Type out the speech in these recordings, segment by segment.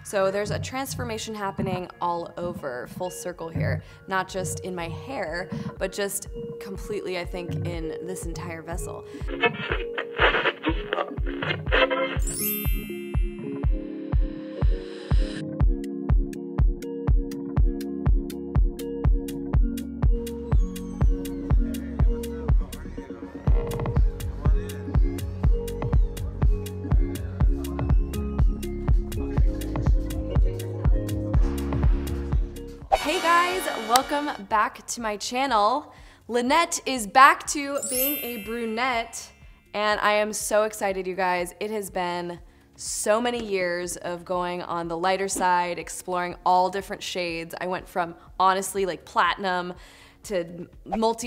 So there's a transformation happening all over, full circle here, not just in my hair, but just completely, I think, in this entire vessel. Hey guys, welcome back to my channel. Lynette is back to being a brunette, and I am so excited, you guys. It has been so many years of going on the lighter side, exploring all different shades. I went from honestly like platinum to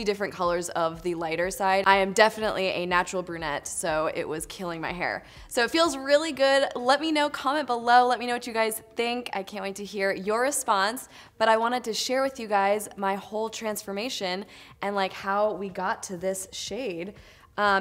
different colors of the lighter side. I am definitely a natural brunette, so it was killing my hair. So it feels really good. Let me know, comment below, let me know what you guys think. I can't wait to hear your response, but I wanted to share with you guys my whole transformation and like how we got to this shade.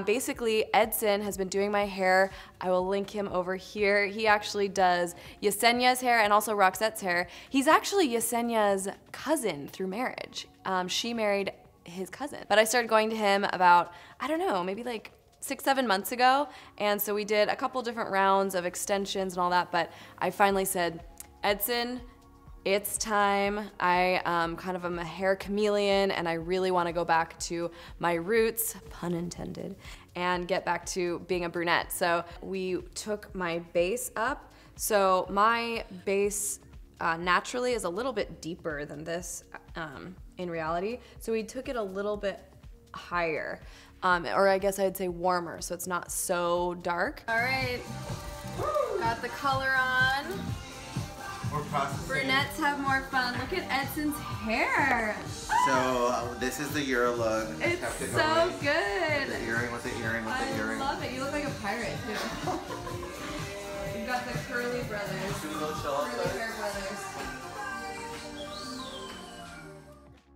Basically, Edson has been doing my hair. I will link him over here. He actually does Yesenia's hair and also Roxette's hair. He's actually Yesenia's cousin through marriage. She married his cousin. But I started going to him about, I don't know, maybe like 6-7 months ago. And so we did a couple different rounds of extensions and all that, but I finally said, Edson, it's time. I kind of am a hair chameleon and I really want to go back to my roots, pun intended, and get back to being a brunette. So we took my base up. So my base naturally is a little bit deeper than this in reality. So we took it a little bit higher, or I guess I'd say warmer, so it's not so dark. All right, got the color on. Brunettes have more fun. Look at Edson's hair. So this is the Euro look. It's so good. The earring with the earring with the earring. I love it. You look like a pirate too. You've got the curly brothers. Curly hair brothers.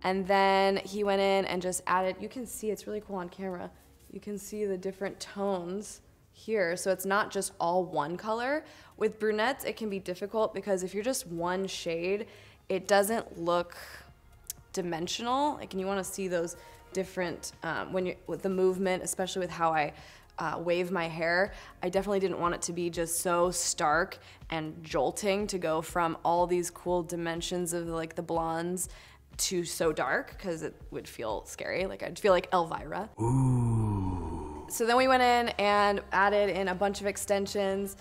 And then he went in and just added, you can see, it's really cool on camera. You can see the different tones here, so it's not just all one color. With brunettes, it can be difficult because if you're just one shade, it doesn't look dimensional. Like, and you want to see those different with the movement, especially with how I wave my hair. I definitely didn't want it to be just so stark and jolting to go from all these cool dimensions of like the blondes to so dark, because it would feel scary. Like I'd feel like Elvira. Ooh. So then we went in and added in a bunch of extensions.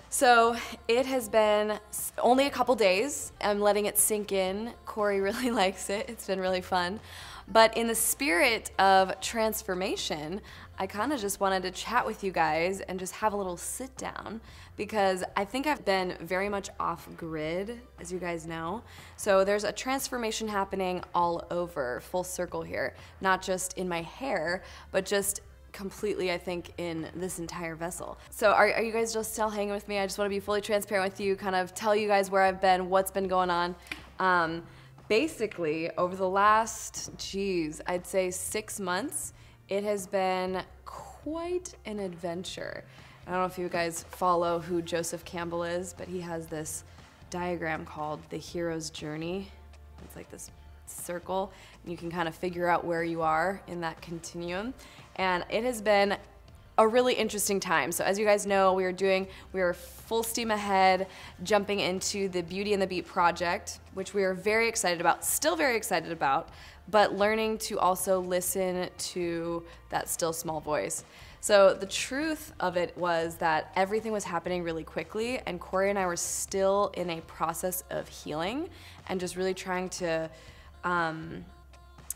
So it has been only a couple days. I'm letting it sink in. Corey really likes it. It's been really fun. But in the spirit of transformation, I kind of just wanted to chat with you guys and just have a little sit down, because I think I've been very much off grid, as you guys know. So there's a transformation happening all over, full circle here, not just in my hair, but just completely, I think, in this entire vessel. So are you guys just still hanging with me? I just want to be fully transparent with you, kind of tell you guys where I've been, what's been going on. Basically, over the last, I'd say 6 months, it has been quite an adventure. I don't know if you guys follow who Joseph Campbell is, but he has this diagram called the hero's journey. It's like this circle, and you can kind of figure out where you are in that continuum. And it has been a really interesting time. So as you guys know, we are full steam ahead, jumping into the Beauty and the Beat project, which we are very excited about, still very excited about, but learning to also listen to that still small voice. So the truth of it was that everything was happening really quickly, and Corey and I were still in a process of healing and just really trying to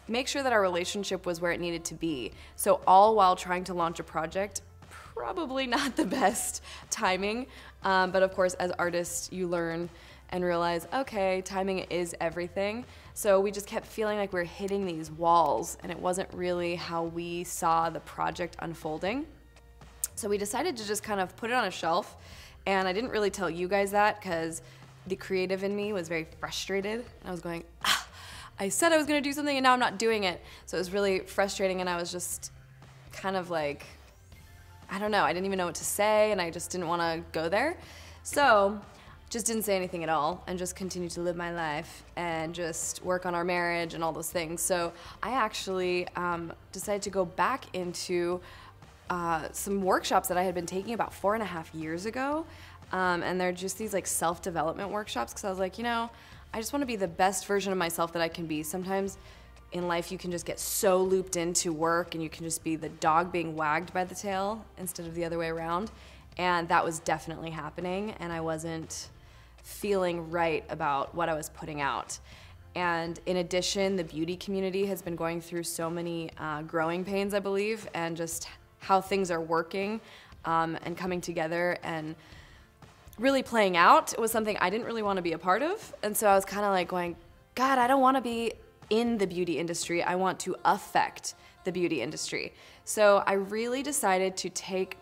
make sure that our relationship was where it needed to be. So all while trying to launch a project, probably not the best timing, but of course as artists you learn and realize, okay, timing is everything. So we just kept feeling like we were hitting these walls, and it wasn't really how we saw the project unfolding. So we decided to just kind of put it on a shelf, and I didn't really tell you guys that because the creative in me was very frustrated, and I was going, I said I was gonna do something and now I'm not doing it. So it was really frustrating, and I was just kind of like, I don't know, I didn't even know what to say, and I just didn't wanna go there. So just didn't say anything at all and just continued to live my life and just work on our marriage and all those things. So I actually decided to go back into some workshops that I had been taking about 4.5 years ago. And they're just these like self-development workshops because I was like, you know, I just want to be the best version of myself that I can be. Sometimes in life you can just get so looped into work and you can just be the dog being wagged by the tail instead of the other way around. And that was definitely happening, and I wasn't feeling right about what I was putting out. And in addition, the beauty community has been going through so many growing pains, I believe, and just how things are working and coming together and really playing out. It was something I didn't really want to be a part of. And so I was kind of like going, God, I don't want to be in the beauty industry. I want to affect the beauty industry. So I really decided to take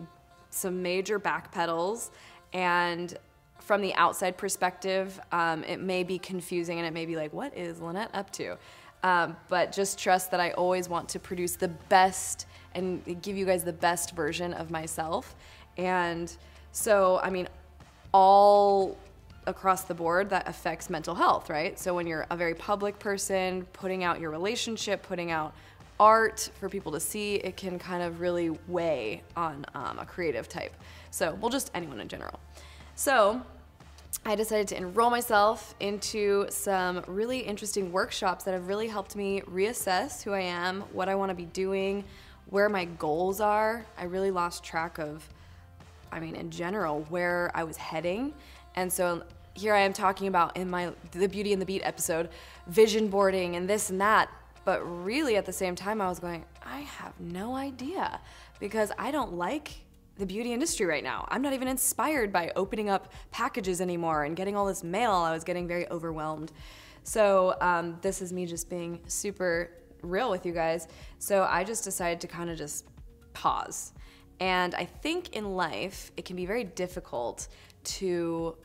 some major backpedals, and from the outside perspective, it may be confusing and it may be like, what is Lynette up to? But just trust that I always want to produce the best and give you guys the best version of myself. And so, I mean, all across the board that affects mental health, right? So when you're a very public person, putting out your relationship, putting out art for people to see, it can kind of really weigh on a creative type. So, well, just anyone in general. So I decided to enroll myself into some really interesting workshops that have really helped me reassess who I am, what I want to be doing, where my goals are. I really lost track of, I mean, in general, where I was heading. And so here I am talking about in the Beauty and the Beat episode, vision boarding and this and that. But really at the same time, I was going, I have no idea, because I don't like the beauty industry right now. I'm not even inspired by opening up packages anymore and getting all this mail. I was getting very overwhelmed. So this is me just being super real with you guys. So I just decided to kind of just pause. And I think in life, it can be very difficult to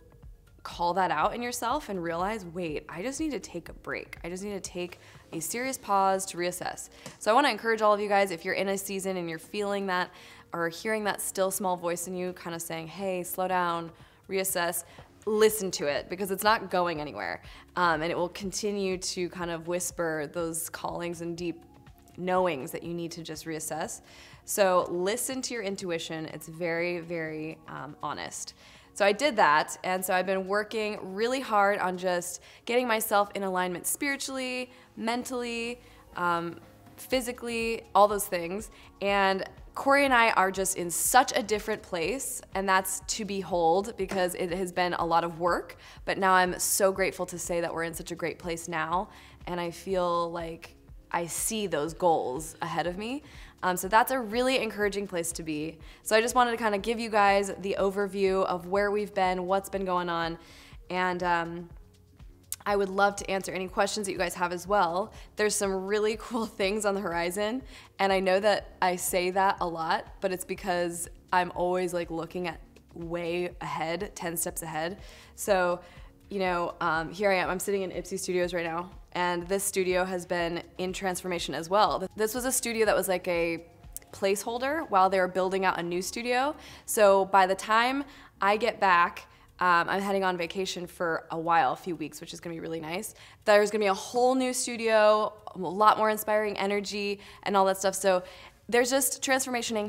call that out in yourself and realize, wait, I just need to take a break. I just need to take a serious pause to reassess. So I want to encourage all of you guys, if you're in a season and you're feeling that or hearing that still small voice in you kind of saying, hey, slow down, reassess, listen to it, because it's not going anywhere. And it will continue to kind of whisper those callings and deep knowings that you need to just reassess. So listen to your intuition. It's very, very honest. So I did that, and so I've been working really hard on just getting myself in alignment spiritually, mentally, physically, all those things. And Corey and I are just in such a different place, and that's to behold, because it has been a lot of work, but now I'm so grateful to say that we're in such a great place now, and I feel like I see those goals ahead of me. So that's a really encouraging place to be. So I just wanted to kind of give you guys the overview of where we've been, what's been going on, and I would love to answer any questions that you guys have as well. There's some really cool things on the horizon, and I know that I say that a lot, but it's because I'm always like looking at way ahead, 10 steps ahead. So, you know, here I am. I'm sitting in Ipsy Studios right now, and this studio has been in transformation as well. This was a studio that was like a placeholder while they were building out a new studio. So by the time I get back, I'm heading on vacation for a while, a few weeks, which is gonna be really nice. There's gonna be a whole new studio, a lot more inspiring energy and all that stuff. So there's just transformation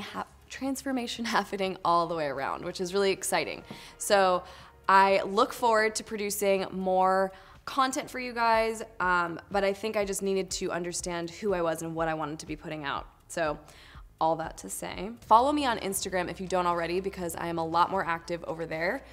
happening all the way around, which is really exciting. So I look forward to producing more content for you guys, but I think I just needed to understand who I was and what I wanted to be putting out. So all that to say, follow me on Instagram if you don't already, because I am a lot more active over there.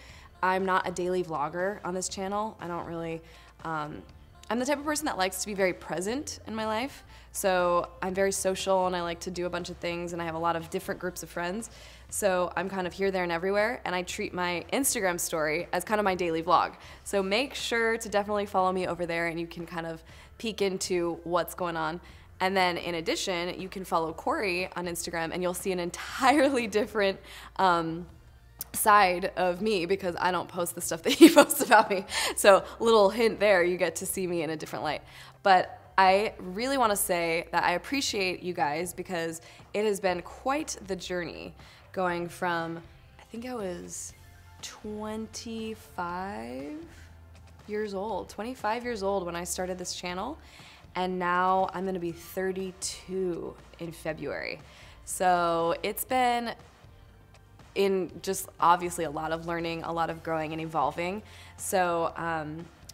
I'm not a daily vlogger on this channel. I don't really, I'm the type of person that likes to be very present in my life. So I'm very social and I like to do a bunch of things, and I have a lot of different groups of friends. So I'm kind of here, there, and everywhere, and I treat my Instagram story as kind of my daily vlog. So make sure to definitely follow me over there, and you can kind of peek into what's going on. And then in addition, you can follow Corey on Instagram, and you'll see an entirely different side of me, because I don't post the stuff that he posts about me. So little hint there, you get to see me in a different light. But I really want to say that I appreciate you guys, because it has been quite the journey going from, I think I was 25 years old. 25 years old when I started this channel, and now I'm gonna be 32 in February. So it's been in just obviously a lot of learning, a lot of growing and evolving. So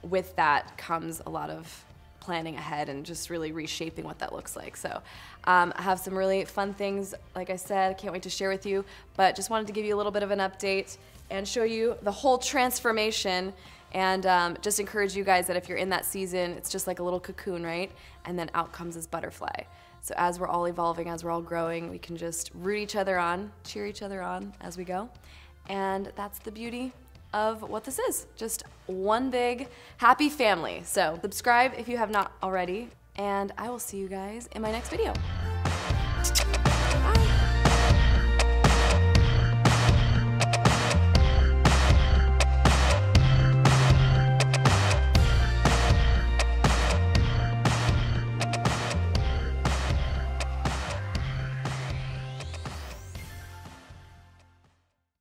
with that comes a lot of planning ahead and just really reshaping what that looks like. So I have some really fun things, like I said, can't wait to share with you, but just wanted to give you a little bit of an update and show you the whole transformation, and just encourage you guys that if you're in that season, it's just like a little cocoon, right? And then out comes this butterfly. So as we're all evolving, as we're all growing, we can just root each other on, cheer each other on as we go. And that's the beauty of what this is, just one big happy family. So subscribe if you have not already, and I will see you guys in my next video.